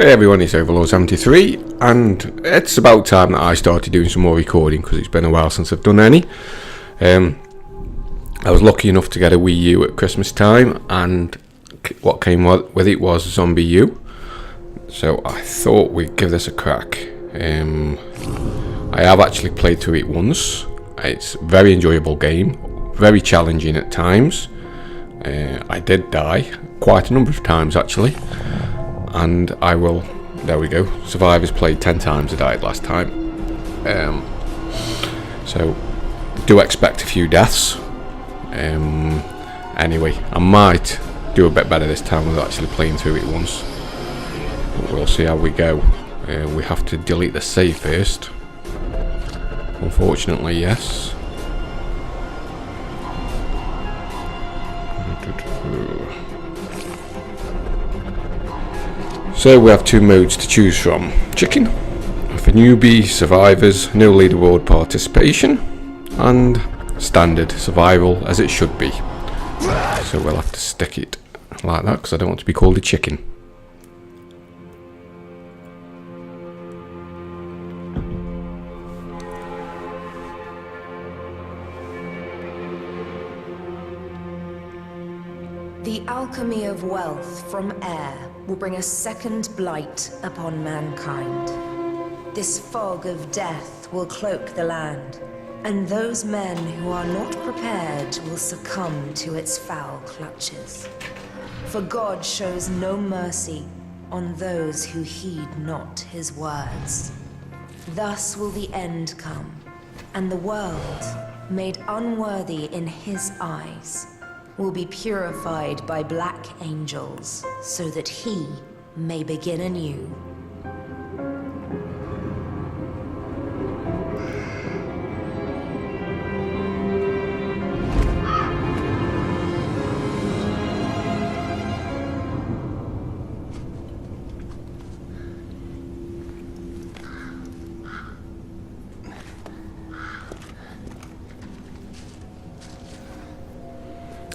Hey everyone, it's Overlord73, and it's about time that I started doing some more recording because it's been a while since I've done any. I was lucky enough to get a WiiU at Christmas time, and what came with it was ZombiU. So I thought we'd give this a crack. I have actually played through it once. It's a very enjoyable game, very challenging at times. I did die quite a number of times actually. And I will, there we go, survivors played 10 times, I died last time. So, do expect a few deaths. Anyway, I might do a bit better this time with actually playing through it once. But we'll see how we go. We have to delete the save first. Unfortunately, yes. So we have two modes to choose from. Chicken, for newbie, survivors, no leaderboard participation, and standard survival as it should be. So we'll have to stick it like that because I don't want to be called a chicken. The alchemy of wealth from air will bring a second blight upon mankind. This fog of death will cloak the land, and those men who are not prepared will succumb to its foul clutches. For God shows no mercy on those who heed not his words. Thus will the end come, and the world, made unworthy in his eyes, will be purified by black angels, so that he may begin anew.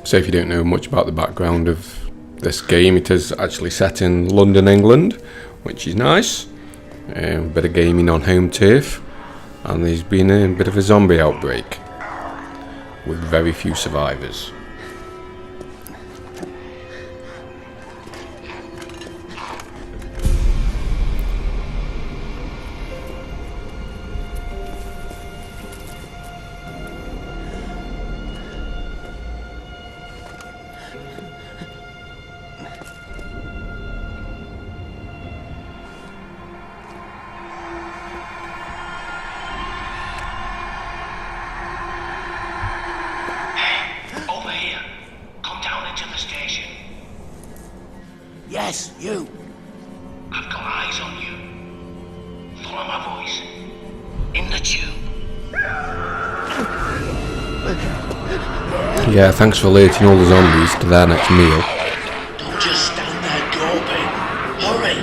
So if you don't know much about the background of this game, it is actually set in London, England, which is nice. A bit of gaming on home turf, and there's been a bit of a zombie outbreak with very few survivors. Yes, you. I've got eyes on you. Follow my voice. In the tube. Yeah, thanks for alerting all the zombies to their next meal. Don't just stand there gawping. Hurry!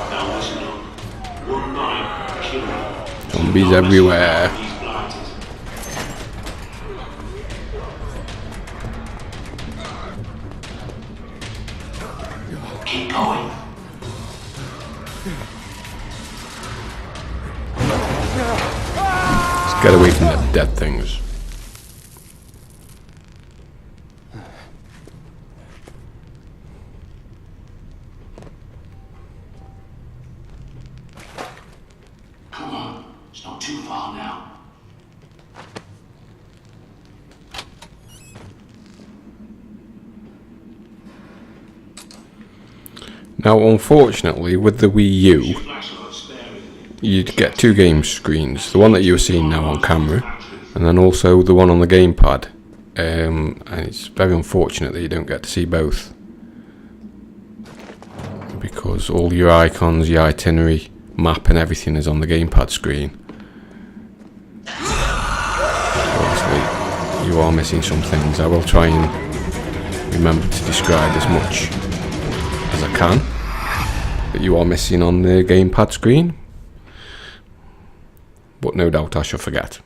Now listen up. One night, killer. Zombies everywhere. Keep going. Let's get away from the dead things. Come on. It's not too far now. Now, unfortunately, with the WiiU, you'd get two game screens. The one that you're seeing now on camera, and then also the one on the Gamepad. And it's very unfortunate that you don't get to see both, because all your icons, your itinerary, map and everything is on the Gamepad screen. Obviously, you are missing some things. I will try and remember to describe as much as I can that you are missing on the Gamepad screen, but no doubt I shall forget.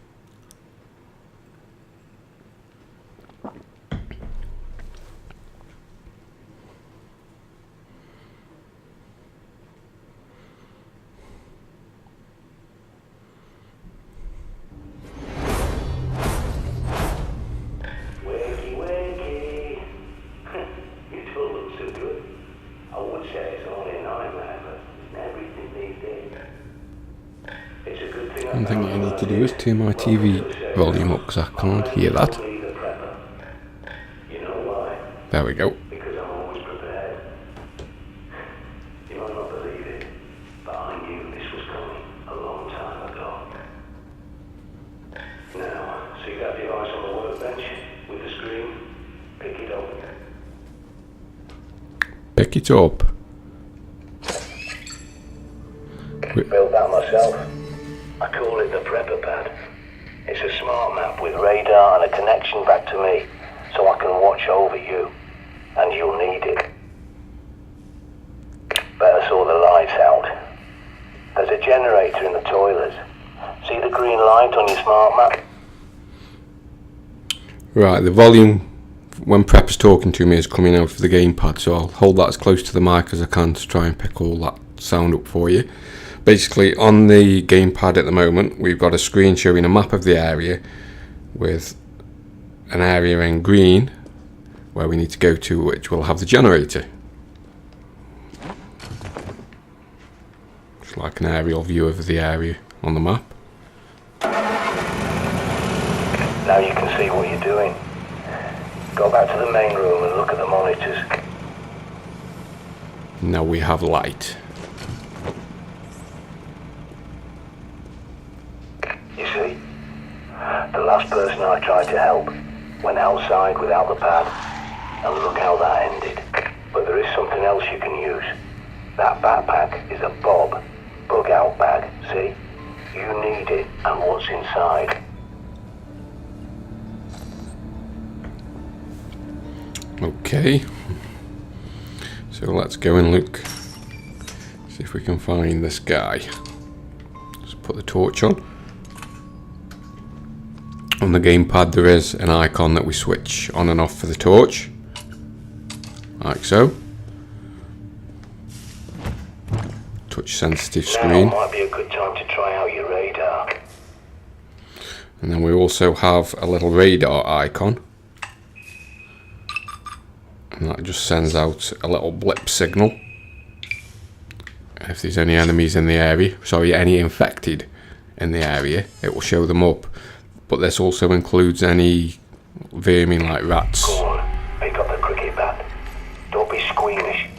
to do is turn my TV volume up because I can't hear that. There we go. Because I'm always prepared. You might not believe it, but I knew this was coming a long time ago. Now, see that device on the workbench with the screen? Pick it up. Pick it up. Built that myself. I call it the prepper pad. It's a smart map with radar and a connection back to me, so I can watch over you. And you'll need it. Better sort the lights out. There's a generator in the toilets. See the green light on your smart map? Right, the volume when Prepper's talking to me is coming out of the gamepad, so I'll hold that as close to the mic as I can to try and pick all that sound up for you. Basically, on the gamepad at the moment, we've got a screen showing a map of the area with an area in green where we need to go to, which will have the generator. It's like an aerial view of the area on the map. Now you can see what you're doing. Go back to the main room and look at the monitors. Now we have light. You see? The last person I tried to help went outside without the pad. And look how that ended. But there is something else you can use. That backpack is a bug out bag, see? You need it and what's inside. Okay. So let's go and look. See if we can find this guy. Let's put the torch on. On the gamepad there is an icon that we switch on and off for the torch. Like so. Touch sensitive screen. Now might be a good time to try out your radar. And then we also have a little radar icon. And that just sends out a little blip signal. If there's any enemies in the area, sorry, any infected in the area, it will show them up. But this also includes any vermin like rats. Go on, pick up the cricket bat. Don't be squeamish.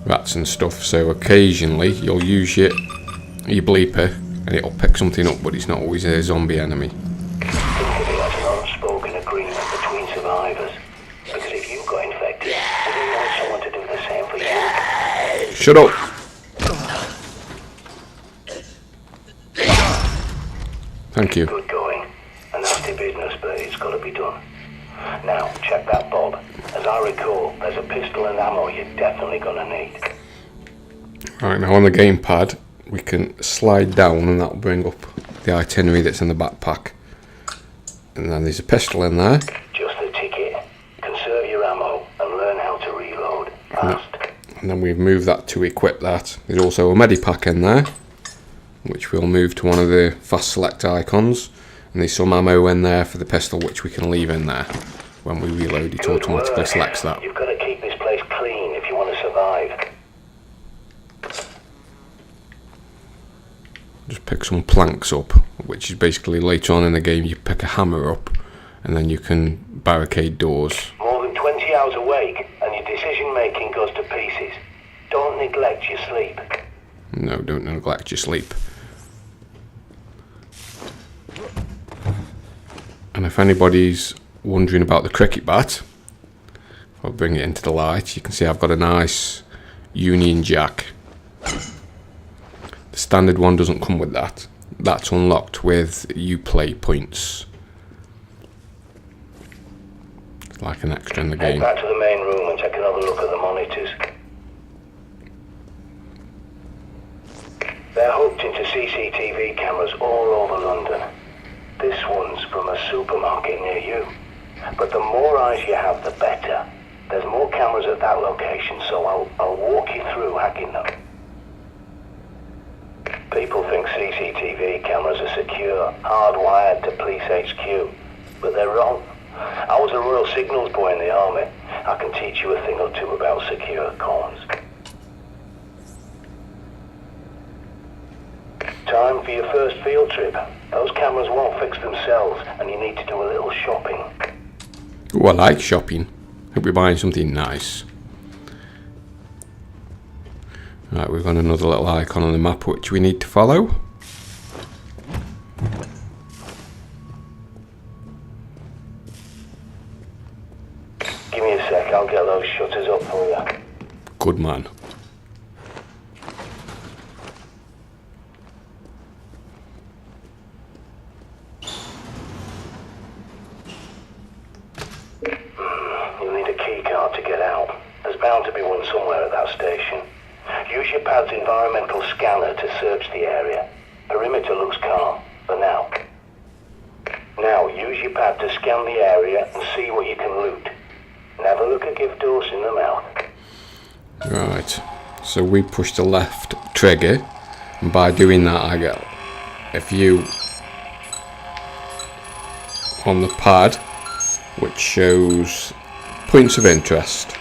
Rats and stuff, so occasionally you'll use your bleeper and it'll pick something up, but it's not always a zombie enemy. Think of it as an unspoken agreement between survivors. Because if you got infected, would you want someone to do the same for you? Shut up! Thank you. Good going. A nasty business, but it's got to be done. Now, check that bob. As I recall, there's a pistol and ammo you're definitely going to need. Right, now on the gamepad, we can slide down and that'll bring up the itinerary that's in the backpack. And then there's a pistol in there. Just the ticket. Conserve your ammo and learn how to reload fast. And then we've moved that to equip that. There's also a medipack in there, which we'll move to one of the fast select icons. And there's some ammo in there for the pistol, which we can leave in there. When we reload, it automatically selects that. You've got to keep this place clean if you want to survive. Just pick some planks up, which is basically later on in the game you pick a hammer up and then you can barricade doors. More than 20 hours awake and your decision making goes to pieces. Don't neglect your sleep. No, don't neglect your sleep. And if anybody's wondering about the cricket bat, I'll bring it into the light. You can see I've got a nice Union Jack. The standard one doesn't come with that. That's unlocked with Uplay points. It's like an extra in the game. Head back to the main room and take another look at the monitors. They're hooked into CCTV cameras all over London. This one's from a supermarket near you. But the more eyes you have, the better. There's more cameras at that location, so I'll walk you through hacking them. People think CCTV cameras are secure, hardwired to police HQ, but they're wrong. I was a Royal Signals boy in the army. I can teach you a thing or two about secure comms. Time for you your first field trip. Those cameras won't fix themselves, and you need to do a little shopping. Ooh, I like shopping. Hope we're buying something nice. Right, we've got another little icon on the map which we need to follow. Give me a sec, I'll get those shutters up for you. Good man. You'll need a key card to get out. There's bound to be one somewhere at that station. Use your pad's environmental scanner to search the area. Perimeter looks calm, for now. Now, use your pad to scan the area and see what you can loot. Never look a gift horse in the mouth. Right, so we push the left trigger, and by doing that I get a view on the pad which shows points of interest.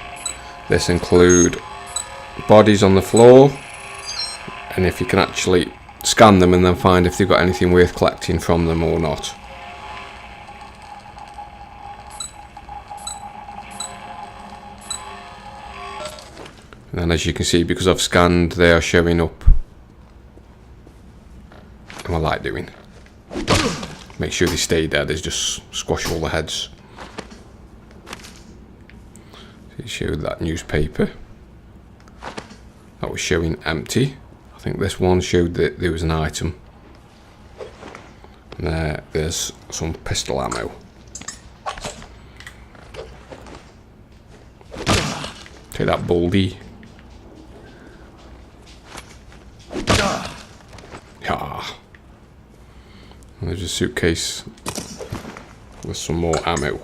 This include bodies on the floor, and if you can actually scan them and then find if they've got anything worth collecting from them or not. And then as you can see, because I've scanned, they are showing up. And I like doing. Make sure they stay dead, is just squash all the heads. So it showed that newspaper. That was showing empty. I think this one showed that there was an item. And there's some pistol ammo. Take that, Baldy. Ah. And there's a suitcase with some more ammo.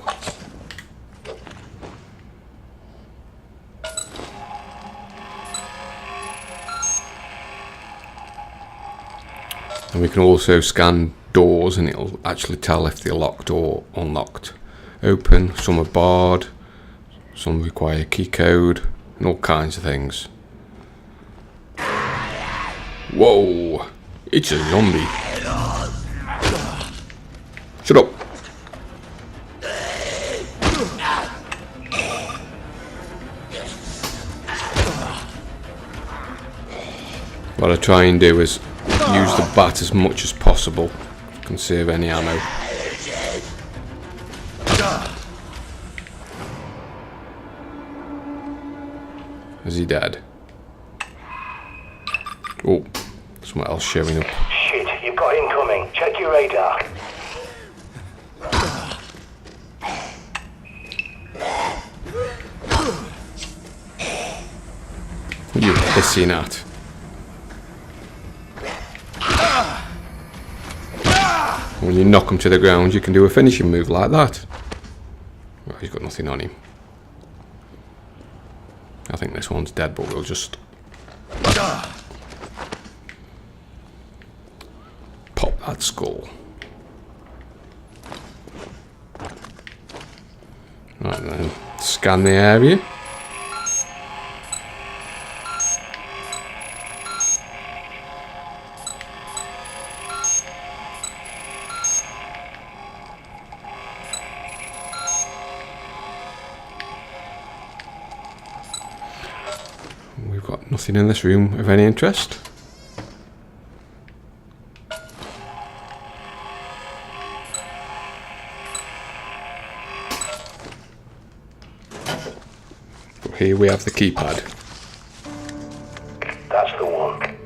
And we can also scan doors and it'll actually tell if they're locked or unlocked. Open, some are barred, some require a key code, and all kinds of things. Whoa! It's a zombie. Shut up! What I try and do is use the bat as much as possible. Conserve any ammo. Is he dead? Oh, something else showing up. Shit, you've got incoming. Check your radar. What are you hissing at? When you knock him to the ground, you can do a finishing move like that. Well, he's got nothing on him. I think this one's dead, but we'll just pop that skull. Right then, scan the area. We've got nothing in this room of any interest. But here we have the keypad. That's the one.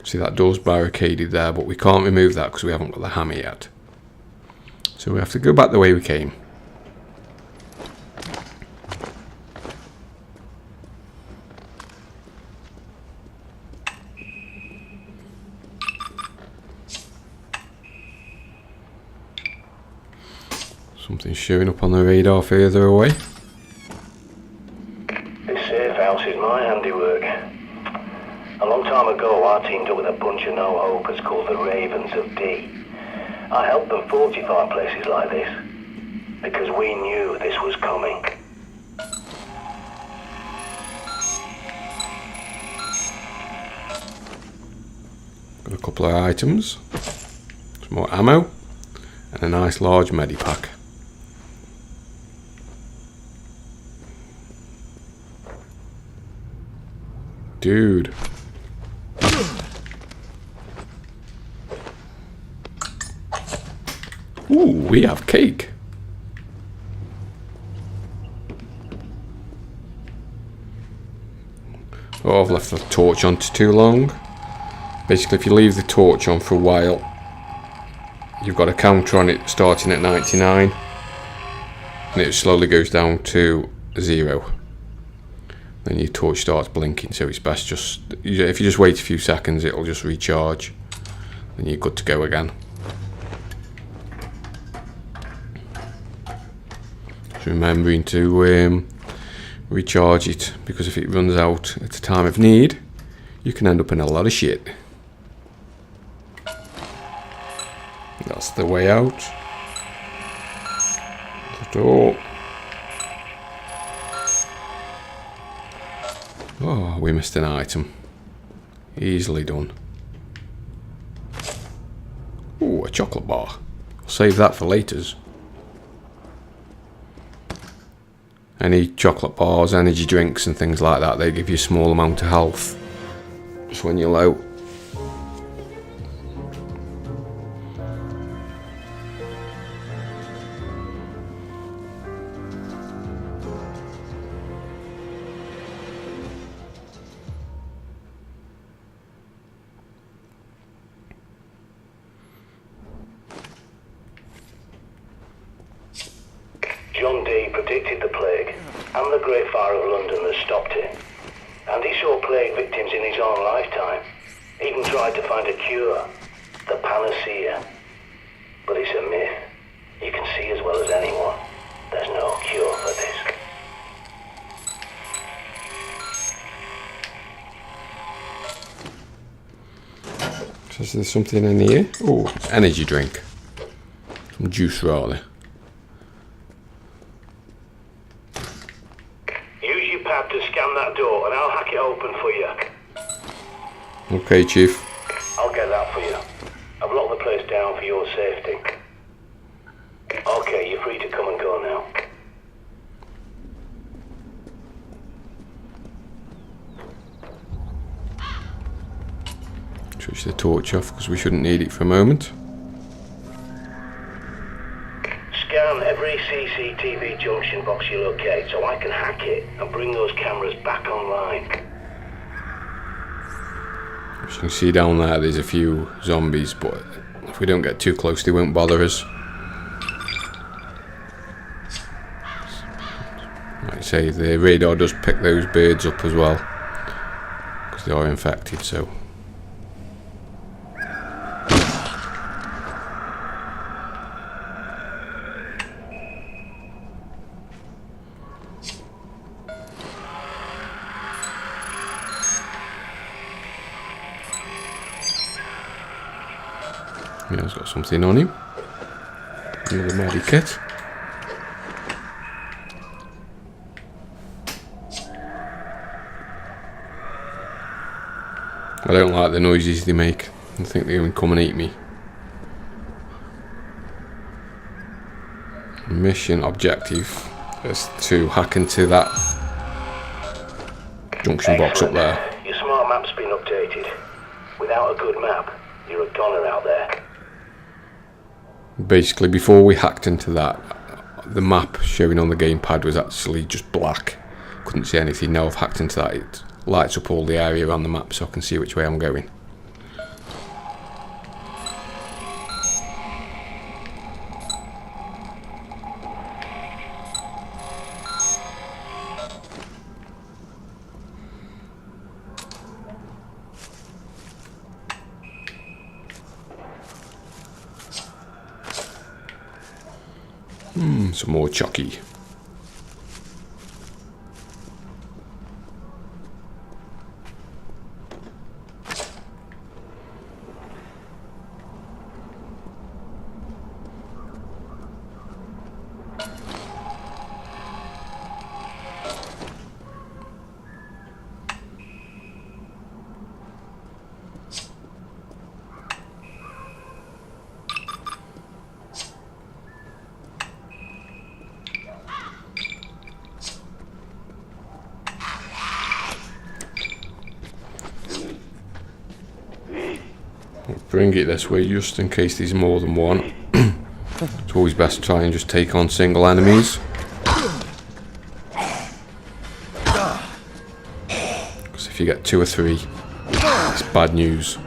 See, that door's barricaded there, but we can't remove that because we haven't got the hammer yet. So we have to go back the way we came. Something's showing up on the radar further away. This Safehouse is my handiwork. A long time ago, I teamed up with a bunch of no-hopers called the Ravens of D. I helped them fortify places like this, because we knew this was coming. a couple of items, some more ammo, and a nice large medipack. Dude. Ooh, we have cake. Oh, I've left the torch on too long. Basically, if you leave the torch on for a while, you've got a counter on it starting at 99, and it slowly goes down to 0. Then your torch starts blinking, so it's best just, if you just wait a few seconds, it'll just recharge. Then you're good to go again. Just remembering to recharge it, because if it runs out at a time of need, you can end up in a lot of shit. That's the way out. The door. Oh, we missed an item. Easily done. Ooh, a chocolate bar. I'll save that for laters. Any chocolate bars, energy drinks and things like that, they give you a small amount of health just when you're low. John Dee predicted the plague and the Great Fire of London that stopped it. And he saw plague victims in his own lifetime. Even tried to find a cure, the panacea. But it's a myth. You can see as well as anyone, there's no cure for this. So there's something in here. Oh, energy drink. Some juice rather. Use your pad to scan that door and I'll hack it open for you. Okay, Chief. I'll get that for you. I've locked the place down for your safety. Okay, you're free to come and go now. Switch the torch off because we shouldn't need it for a moment. Scan every CCTV junction box you locate so I can hack it and bring those cameras back online. As you can see down there, there's a few zombies, but if we don't get too close, they won't bother us. Like I say, the radar does pick those birds up as well, because they are infected, so. Yeah, he's got something on him. Another medikit. I don't like the noises they make. I think they're going to come and eat me. Mission objective is to hack into that junction box up there. Your smart map's been updated. Without a good map, you're a goner out there. Basically, before we hacked into that, the map showing on the gamepad was actually just black. Couldn't see anything. Now I've hacked into that, it lights up all the area on the map so I can see which way I'm going. Some more chucky. bring it this way just in case there's more than one. It's always best to try and just take on single enemies, because if you get 2 or 3, it's bad news.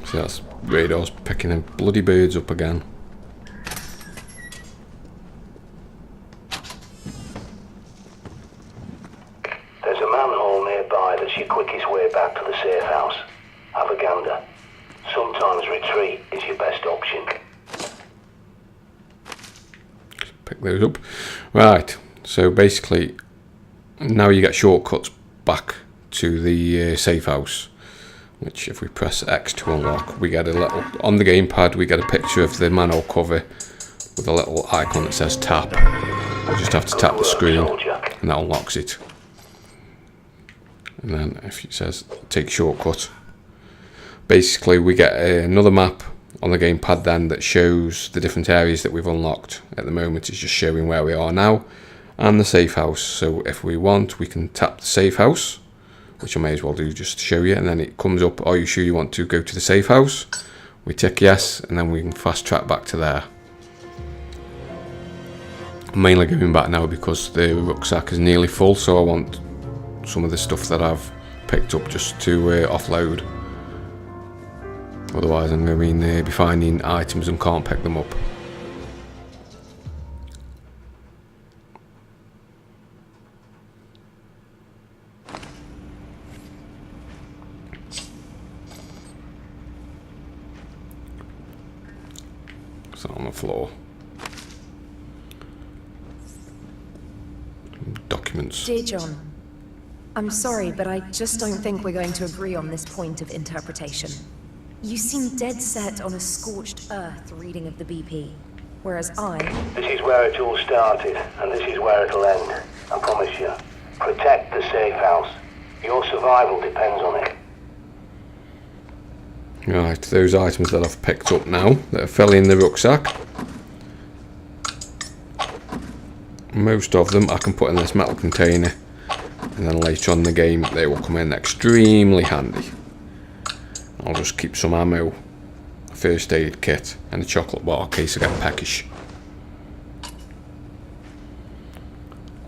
See, that's radar's picking them bloody birds up again. There's a manhole nearby that's your quickest way back to the safe house. Have a gander. Sometimes retreat is your best option. Pick those up. Right, so basically now you get shortcuts back to the safe house, which if we press X to unlock, we get a little, on the gamepad we get a picture of the manhole cover with a little icon that says tap. You just have to tap the screen and that unlocks it. And then if it says take shortcut, basically we get another map on the gamepad then that shows the different areas that we've unlocked. At the moment it's just showing where we are now and the safe house. So if we want, we can tap the safe house, which I may as well do just to show you, and then it comes up, are you sure you want to go to the safe house? We tick yes, and then we can fast track back to there. I'm mainly going back now because the rucksack is nearly full, so I want some of the stuff that I've picked up just to offload. Otherwise I'm going to be finding items and can't pick them up. On the floor. Documents. Dear John, I'm sorry, but I just don't think we're going to agree on this point of interpretation. You seem dead set on a scorched earth reading of the BP, whereas I... This is where it all started, and this is where it'll end. I promise you. Protect the safe house. Your survival depends on it. Right, those items that I've picked up now that are filling in the rucksack, most of them I can put in this metal container, and then later on in the game they will come in extremely handy. I'll just keep some ammo, a first aid kit and a chocolate bar in case I get peckish.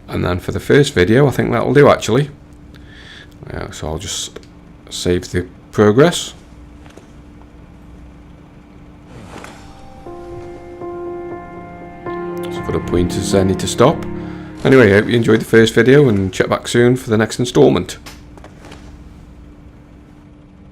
And then for the first video I think that'll do actually. So I'll just save the progress. For the pointers I need to stop. Anyway, I hope you enjoyed the first video and check back soon for the next installment.